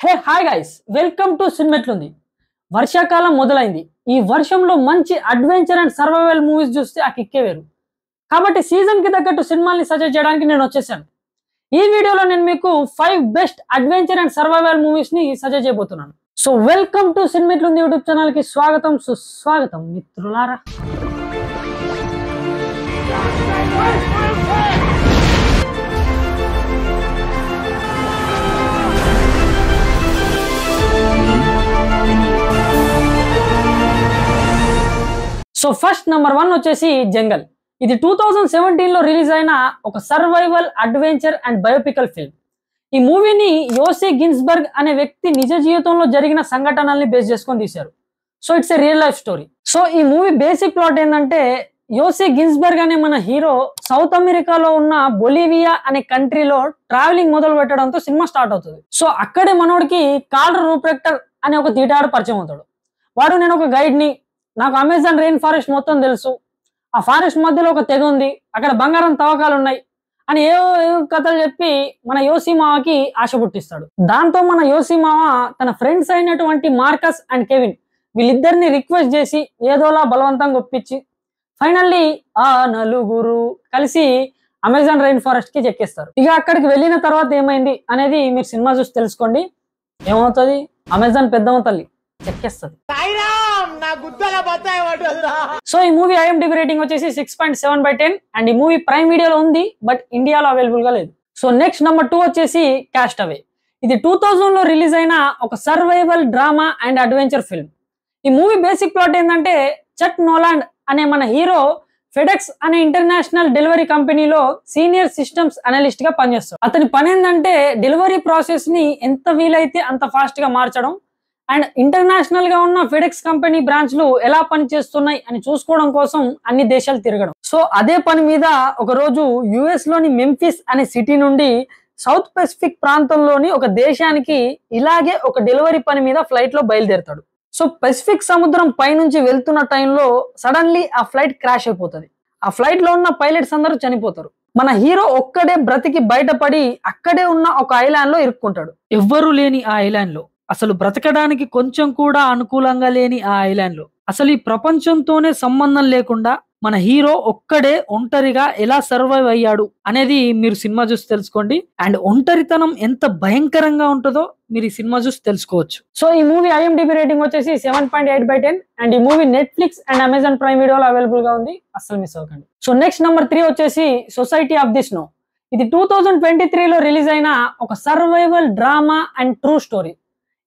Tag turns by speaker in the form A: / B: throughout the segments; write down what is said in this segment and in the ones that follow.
A: Hey hi guys, welcome to సినిమెట్లుంది. వర్షాకాలం మొదలైంది. ఈ వర్షంలో మంచి అడ్వెంచర్ అండ్ సర్వైవల్ మూవీస్ చూస్తే ఆ కిక్కే వేరు. కాబట్టి సీజన్ కి తగ్గట్టు సినిమాల్ని సజెస్ట్ చేయడానికి నేను వచ్చేసాను. ఈ వీడియోలో నేను మీకు 5 best adventure and survival movies ని సజెస్ట్ చేయబోతున్నాను. సో వెల్కమ్ టు సినిమెట్లుంది యూట్యూబ్ ఛానల్ కి స్వాగతం, సుస్వాగతం మిత్రులారా. సో ఫస్ట్ నంబర్ 1 వచ్చేసి జంగల్. ఇది 2017 లో రిలీజ్ అయిన ఒక సర్వైవల్ అడ్వెంచర్ అండ్ బయోపికల్ ఫిల్మ్. ఈ మూవీని యోసే గిన్స్బర్గ్ అనే వ్యక్తి నిజ జీవితంలో జరిగిన సంఘటనల్ని బేస్ చేసుకొని తీశారు. So it's a real life story. So ఈ మూవీ బేసిక్ ప్లాట్ ఏంటంటే, యోసే గిన్స్బర్గ్ అనే మన హీరో సౌత్ అమెరికాలో ఉన్న బొలివియా అనే కంట్రీలో ట్రావెలింగ్ మొదలు పెట్టడంతో సినిమా స్టార్ట్ అవుతుంది. సో అక్కడే మనోడికి కార్ల్ రూప్రెక్టర్ అనే ఒక తీటాడు పరిచయం అవుతాడు. వాడు, నేను ఒక గైడ్ని, నాకు అమెజాన్ రెయిన్ ఫారెస్ట్ మొత్తం తెలుసు, ఆ ఫారెస్ట్ మధ్యలో ఒక తెగ ఉంది, అక్కడ బంగారం తవ్వకాలు ఉన్నాయి అని ఏవో కథలు చెప్పి మన యోసిమావకి ఆశ పుట్టిస్తాడు. దాంతో మన యోసిమావ తన ఫ్రెండ్స్ అయినటువంటి మార్కస్ అండ్ కెవిన్ వీళ్ళిద్దరిని రిక్వెస్ట్ చేసి ఏదోలా బలవంతంగా ఒప్పించి ఫైనల్లీ ఆ నలుగురు కలిసి అమెజాన్ రెయిన్ ఫారెస్ట్ కి చెక్కేస్తారు. ఇక అక్కడికి వెళ్ళిన తర్వాత ఏమైంది అనేది మీరు సినిమా చూసి తెలుసుకోండి. ఏమవుతుంది, అమెజాన్ పెద్దమ్మ తల్లి చెక్కేస్తుంది. సో ఈ మూవీ IMDb రేటింగ్ వచ్చేసి 6.7/10 అండ్ ఈ మూవీ ప్రైమ్ వీడియోలో ఉంది, బట్ ఇండియాలో అవైలబుల్ గా లేదు. సో నెక్స్ట్ నంబర్ 2 వచ్చేసి క్యాస్ట్ అవే. ఇది 2000 లో రిలీజ్ అయిన ఒక survival drama and adventure film. ఈ మూవీ బేసిక్ ప్లాట్ ఏంటంటే, చక్ నోలాండ్ అనే మన హీరో ఫెడెక్స్ అనే ఇంటర్నేషనల్ డెలివరీ కంపెనీలో సీనియర్ సిస్టమ్స్ అనలిస్ట్ గా పనిచేస్తాడు. అతని పని ఏంటంటే డెలివరీ ప్రాసెస్ ని ఎంత వీలైతే అంత ఫాస్ట్ గా మార్చడం అండ్ ఇంటర్నేషనల్ గా ఉన్న ఫెడెక్స్ కంపెనీ బ్రాంచ్లు ఎలా పనిచేస్తున్నాయి అని చూసుకోవడం కోసం అన్ని దేశాలు తిరగడం. సో అదే పని మీద ఒక రోజు యుఎస్ లోని మెంఫిస్ అనే సిటీ నుండి సౌత్ పెసిఫిక్ ప్రాంతంలోని ఒక దేశానికి ఇలాగే ఒక డెలివరీ పని మీద ఫ్లైట్ లో బయలుదేరతాడు. సో పెసిఫిక్ సముద్రం పైనుంచి వెళ్తున్న టైంలో సడన్లీ ఆ ఫ్లైట్ క్రాష్ అయిపోతుంది. ఆ ఫ్లైట్ లో ఉన్న పైలట్స్ అందరూ చనిపోతారు. మన హీరో ఒక్కడే బ్రతికి బయటపడి అక్కడే ఉన్న ఒక ఐలాండ్ లో ఇరుక్కుంటాడు. ఎవ్వరూ లేని ఆ ఐలాండ్ లో, అసలు బ్రతకడానికి కొంచెం కూడా అనుకూలంగా లేని ఆ ఐలాండ్ లో, అసలు ఈ ప్రపంచంతోనే సంబంధం లేకుండా మన హీరో ఒక్కడే ఒంటరిగా ఎలా సర్వైవ్ అయ్యాడు అనేది మీరు సినిమా చూసి తెలుసుకోండి. అండ్ ఒంటరితనం ఎంత భయంకరంగా ఉంటుందో మీరు ఈ సినిమా చూసి తెలుసుకోవచ్చు. సో ఈ మూవీ IMDb రేటింగ్ వచ్చేసి 7.8/10 అండ్ ఈ movie Netflix and Amazon prime వీడియోలో అవైలబుల్ గా ఉంది, అస్సలు మిస్ అవ్వకండి. సో నెక్స్ట్ నంబర్ 3 వచ్చేసి సొసైటీ ఆఫ్ ది స్నో. ఇది 2023 లో రిలీజ్ అయిన ఒక survival drama and true story.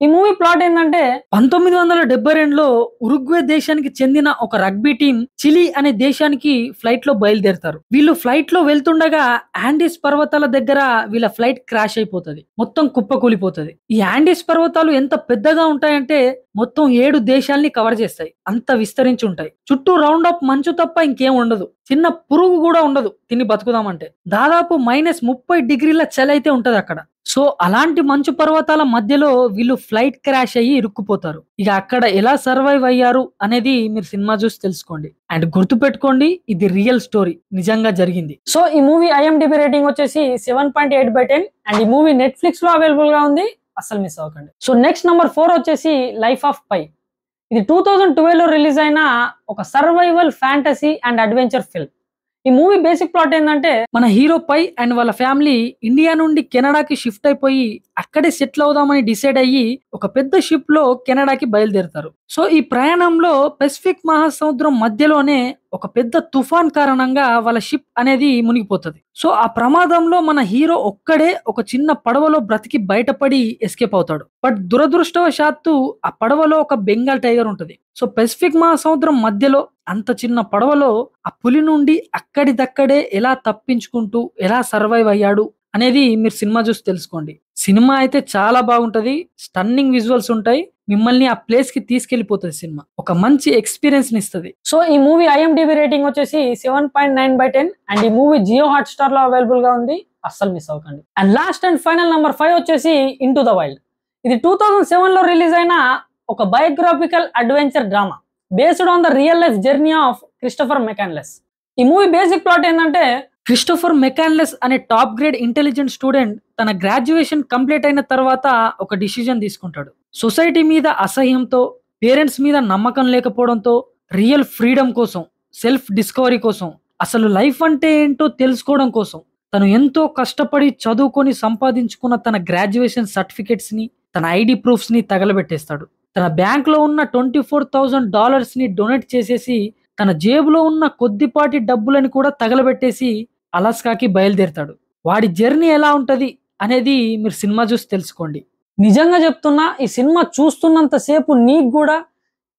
A: ఈ మూవీ ప్లాట్ ఏంటంటే, 1972లో ఉరుగ్వే దేశానికి చెందిన ఒక రగ్బీ టీం చిలీ అనే దేశానికి ఫ్లైట్ లో బయలుదేరతారు. వీళ్ళు ఫ్లైట్ లో వెళ్తుండగా యాండీస్ పర్వతాల దగ్గర వీళ్ళ ఫ్లైట్ క్రాష్ అయిపోతుంది, మొత్తం కుప్పకూలిపోతుంది. ఈ యాండీస్ పర్వతాలు ఎంత పెద్దగా ఉంటాయంటే మొత్తం 7 దేశాల్ని కవర్ చేస్తాయి, అంత విస్తరించి ఉంటాయి. చుట్టూ రౌండ్ అప్ మంచు తప్ప ఇంకేం ఉండదు, చిన్న పురుగు కూడా ఉండదు తిని బతుకుదామంటే. దాదాపు -30 డిగ్రీల చలి అయితే ఉంటది అక్కడ. సో అలాంటి మంచు పర్వతాల మధ్యలో వీళ్ళు ఫ్లైట్ క్రాష్ అయ్యి ఇరుక్కుపోతారు. ఇక అక్కడ ఎలా సర్వైవ్ అయ్యారు అనేది మీరు సినిమా చూసి తెలుసుకోండి. అండ్ గుర్తు పెట్టుకోండి, ఇది రియల్ స్టోరీ, నిజంగా జరిగింది. సో ఈ మూవీ IMDb రేటింగ్ వచ్చేసి 7.8/10 అండ్ ఈ మూవీ నెట్ఫ్లిక్స్ లో అవైలబుల్ గా ఉంది, అస్సలు మిస్ అవ్వకండి. సో నెక్స్ట్ నంబర్ 4 వచ్చేసి లైఫ్ ఆఫ్ పై. ఇది 2012 లో రిలీజ్ అయిన ఒక survival fantasy and adventure film. ఈ మూవీ బేసిక్ ప్లాట్ ఏంటంటే, మన హీరో పై అండ్ వాళ్ళ ఫ్యామిలీ ఇండియా నుండి కెనడాకి షిఫ్ట్ అయిపోయి అక్కడే సెటిల్ అవుదామని డిసైడ్ అయ్యి ఒక పెద్ద షిప్ లో కెనడాకి బయలుదేరుతారు. సో ఈ ప్రయాణంలో పెసిఫిక్ మహాసముద్రం మధ్యలోనే ఒక పెద్ద తుఫాన్ కారణంగా వాళ్ళ షిప్ అనేది మునిగిపోతుంది. సో ఆ ప్రమాదంలో మన హీరో ఒక్కడే ఒక చిన్న పడవలో బ్రతికి బయటపడి ఎస్కేప్ అవుతాడు. బట్ దురదృష్టవశాత్తు ఆ పడవలో ఒక బెంగాల్ టైగర్ ఉంటుంది. సో పెసిఫిక్ మహాసముద్రం మధ్యలో అంత చిన్న పడవలో ఆ పులి నుండి అక్కడిదక్కడే ఎలా తప్పించుకుంటూ ఎలా సర్వైవ్ అయ్యాడు అనేది మీరు సినిమా చూసి తెలుసుకోండి. సినిమా అయితే చాలా బాగుంటది, స్టన్నింగ్ విజువల్స్ ఉంటాయి, మిమ్మల్ని ఆ ప్లేస్ కి తీసుకెళ్లిపోతుంది. సినిమా ఒక మంచి ఎక్స్పీరియన్స్ ని ఇస్తుంది. సో ఈ మూవీ IMDb రేటింగ్ వచ్చేసి 7.9/10 అండ్ ఈ మూవీ జియో హాట్ స్టార్ లో అవైలబుల్ గా ఉంది, అస్సలు మిస్ అవ్వకండి. And last and final number 5 వచ్చేసి ఇంటూ ద వైల్డ్. ఇది 2007 లో రిలీజ్ అయిన ఒక biographical adventure drama based on the real life journey of Christopher McCandless. ఈ మూవీ బేసిక్ ప్లాట్ ఏంటంటే, క్రిస్టోఫర్ మెకాన్లెస్ అనే టాప్ గ్రేడ్ ఇంటెలిజెంట్ స్టూడెంట్ తన గ్రాడ్యుయేషన్ కంప్లీట్ అయిన తర్వాత ఒక డిసిజన్ తీసుకుంటాడు. సొసైటీ మీద అసహ్యంతో, పేరెంట్స్ మీద నమ్మకం లేకపోవడంతో, రియల్ ఫ్రీడమ్ కోసం, సెల్ఫ్ డిస్కవరీ కోసం, అసలు లైఫ్ అంటే ఏంటో తెలుసుకోవడం కోసం తను ఎంతో కష్టపడి చదువుకొని సంపాదించుకున్న తన గ్రాడ్యుయేషన్ సర్టిఫికెట్స్ ని, తన ఐడి ప్రూఫ్స్ ని తగలబెట్టేస్తాడు. తన బ్యాంక్ లో ఉన్న $24,000 ని డొనేట్ చేసేసి తన జేబులో ఉన్న కొద్దిపాటి డబ్బులని కూడా తగలబెట్టేసి అలాస్కాకి బయలుదేరతాడు. వాడి జర్నీ ఎలా ఉంటది అనేది మీరు సినిమా చూసి తెలుసుకోండి. నిజంగా చెప్తున్నా, ఈ సినిమా చూస్తున్నంత సేపు నీకు కూడా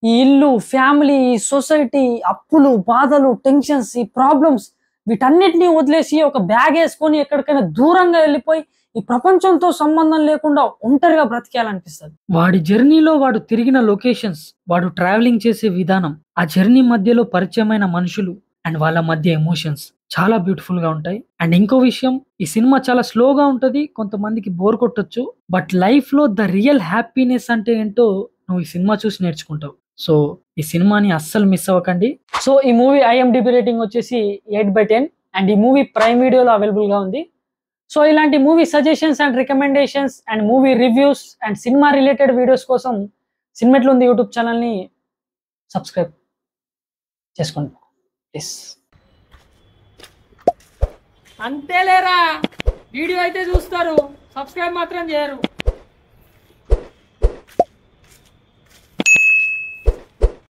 A: ఈ ఇల్లు, ఫ్యామిలీ, ఈ సొసైటీ, అప్పులు, బాధలు, టెన్షన్స్, ఈ ప్రాబ్లమ్స్ వీటన్నిటినీ వదిలేసి ఒక బ్యాగ్ వేసుకొని ఎక్కడికైనా దూరంగా వెళ్ళిపోయి ఈ ప్రపంచంతో సంబంధం లేకుండా ఒంటరిగా బ్రతికేయాలనిపిస్తుంది. వాడి జర్నీలో వాడు తిరిగిన లొకేషన్స్, వాడు ట్రావెలింగ్ చేసే విధానం, ఆ జర్నీ మధ్యలో పరిచయమైన మనుషులు అండ్ వాళ్ళ మధ్య ఎమోషన్స్ చాలా బ్యూటిఫుల్ గా ఉంటాయి. అండ్ ఇంకో విషయం, ఈ సినిమా చాలా స్లోగా ఉంటది, కొంతమందికి బోర్ కొట్టొచ్చు, బట్ లైఫ్ లో ద రియల్ హ్యాపీనెస్ అంటే ఏంటో నువ్వు ఈ సినిమా చూసి నేర్చుకుంటావు. సో ఈ సినిమాని అస్సలు మిస్ అవ్వకండి. సో ఈ మూవీ IMDb రేటింగ్ వచ్చేసి 8/10 అండ్ ఈ మూవీ ప్రైమ్ వీడియోలో అవైలబుల్ గా ఉంది. సో ఇలాంటి movie suggestions and recommendations and movie reviews and cinema related videos కోసం సినిమెట్లో ఉంది యూట్యూబ్ ఛానల్ని సబ్స్క్రైబ్ చేసుకోండి ప్లీజ్. అంతేలేరా, వీడియో అయితే చూస్తారు, సబ్స్క్రైబ్ మాత్రం చేయరు.